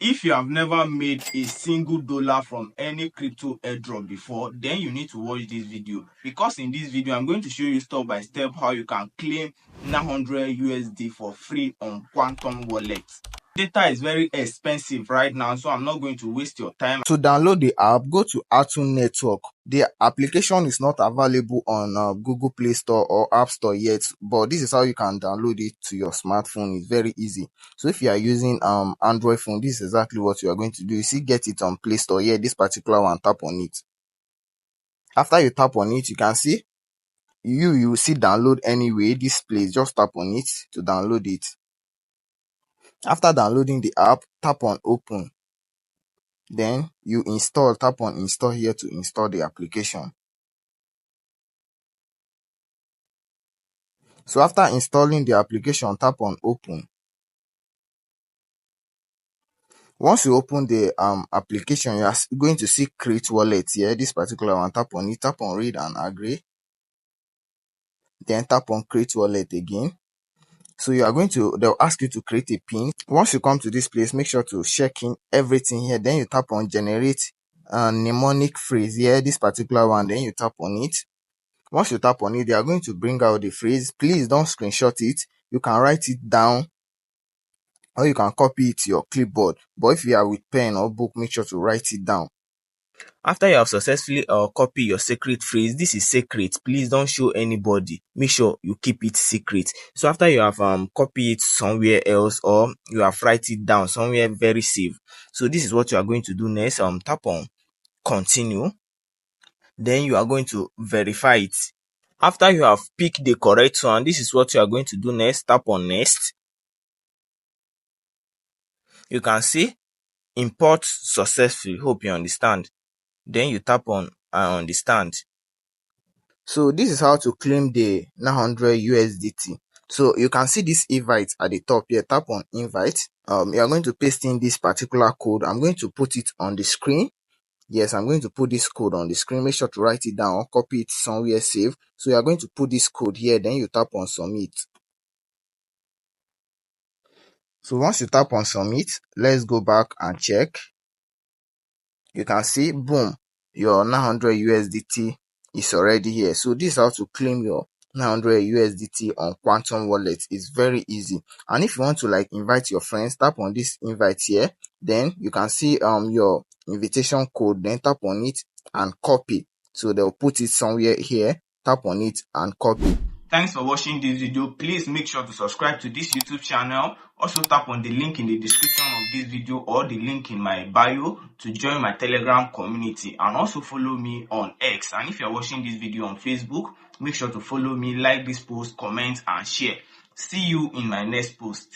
If you have never made a single dollar from any crypto airdrop before, then you need to watch this video, because in this video I'm going to show you step by step how you can claim 900 USD for free on Quantum Wallet. Data is very expensive right now, so I'm not going to waste your time. To download the app, go to SATU network. The application is not available on Google Play Store or App Store yet, but this is how you can download it to your smartphone. It's very easy. So if you are using Android phone, this is exactly what you are going to do. You see, get it on Play Store here. This particular one, tap on it. After you tap on it, you can see you will see download anyway. This place, just tap on it to download it. After downloading the app, tap on open. Then you install, tap on install here to install the application. So after installing the application, tap on open. Once you open the application, you are going to see create wallet here. This particular one, tap on it, tap on read and agree. Then tap on create wallet again. So you are going to, they'll ask you to create a pin. Once you come to this place, make sure to check in everything here. Then you tap on generate mnemonic phrase here, this particular one. Then you tap on it. Once you tap on it, they are going to bring out the phrase. Please don't screenshot it. You can write it down or you can copy it to your clipboard. But if you are with pen or book, make sure to write it down. After you have successfully copied your secret phrase, this is secret, please don't show anybody, make sure you keep it secret. So after you have copied it somewhere else, or you have write it down somewhere very safe, so this is what you are going to do next. Tap on continue, then you are going to verify it. After you have picked the correct one, this is what you are going to do next. Tap on next. You can see import successfully, hope you understand. Then you tap on I understand. So this is how to claim the 900 USDT. So you can see this invite at the top here. Tap on invite. You are going to paste in this particular code. I'm going to put it on the screen. Yes, I'm going to put this code on the screen. Make sure to write it down or copy it somewhere safe. So you are going to put this code here. Then you tap on submit. So once you tap on submit, let's go back and check. You can see, boom, your 900 USDT is already here. So this is how to claim your 900 USDT on Quantum Wallet. It's very easy. And if you want to like invite your friends, tap on this invite here. Then you can see your invitation code. Then tap on it and copy. So they'll put it somewhere here. Tap on it and copy. Thanks for watching this video. Please make sure to subscribe to this YouTube channel. Also tap on the link in the description of this video or the link in my bio to join my Telegram community, and also follow me on X. And if you're watching this video on Facebook, make sure to follow me, like this post, comment and share. See you in my next post.